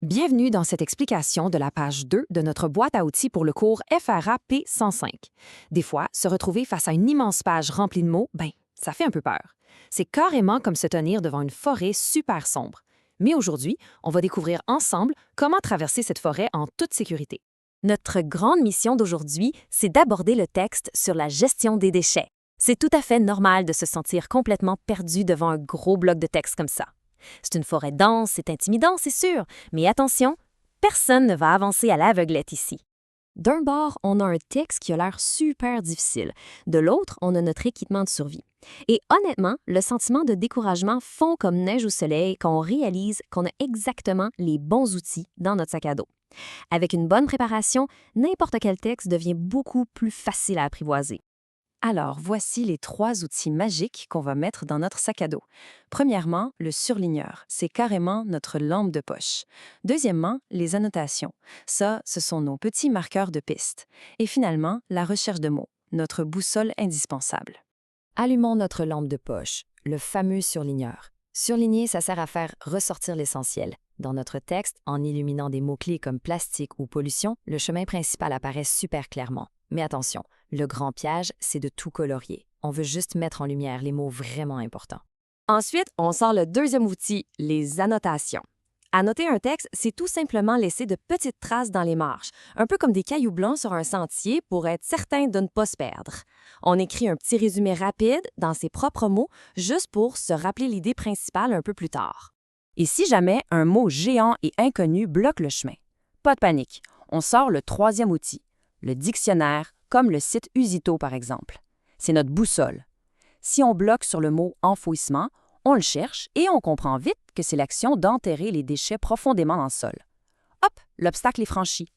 Bienvenue dans cette explication de la page 2 de notre boîte à outils pour le cours FRA P105. Des fois, se retrouver face à une immense page remplie de mots, ça fait un peu peur. C'est carrément comme se tenir devant une forêt super sombre. Mais aujourd'hui, on va découvrir ensemble comment traverser cette forêt en toute sécurité. Notre grande mission d'aujourd'hui, c'est d'aborder le texte sur la gestion des déchets. C'est tout à fait normal de se sentir complètement perdu devant un gros bloc de texte comme ça. C'est une forêt dense, c'est intimidant, c'est sûr, mais attention, personne ne va avancer à l'aveuglette ici. D'un bord, on a un texte qui a l'air super difficile. De l'autre, on a notre équipement de survie. Et honnêtement, le sentiment de découragement fond comme neige au soleil quand on réalise qu'on a exactement les bons outils dans notre sac à dos. Avec une bonne préparation, n'importe quel texte devient beaucoup plus facile à apprivoiser. Alors, voici les 3 outils magiques qu'on va mettre dans notre sac à dos. Premièrement, le surligneur. C'est carrément notre lampe de poche. Deuxièmement, les annotations. Ça, ce sont nos petits marqueurs de piste. Et finalement, la recherche de mots, notre boussole indispensable. Allumons notre lampe de poche, le fameux surligneur. Surligner, ça sert à faire ressortir l'essentiel. Dans notre texte, en illuminant des mots-clés comme plastique ou pollution, le chemin principal apparaît super clairement. Mais attention, le grand piège, c'est de tout colorier. On veut juste mettre en lumière les mots vraiment importants. Ensuite, on sort le deuxième outil, les annotations. Annoter un texte, c'est tout simplement laisser de petites traces dans les marges, un peu comme des cailloux blancs sur un sentier pour être certain de ne pas se perdre. On écrit un petit résumé rapide dans ses propres mots, juste pour se rappeler l'idée principale un peu plus tard. Et si jamais un mot géant et inconnu bloque le chemin? Pas de panique, on sort le troisième outil, le dictionnaire, comme le site Usito par exemple. C'est notre boussole. Si on bloque sur le mot enfouissement, on le cherche et on comprend vite que c'est l'action d'enterrer les déchets profondément dans le sol. Hop, l'obstacle est franchi.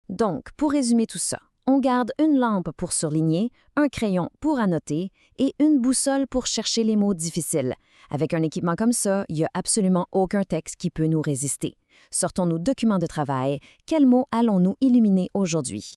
Donc, pour résumer tout ça, on garde une lampe pour surligner, un crayon pour annoter et une boussole pour chercher les mots difficiles. Avec un équipement comme ça, il n'y a absolument aucun texte qui peut nous résister. Sortons nos documents de travail. Quels mots allons-nous illuminer aujourd'hui?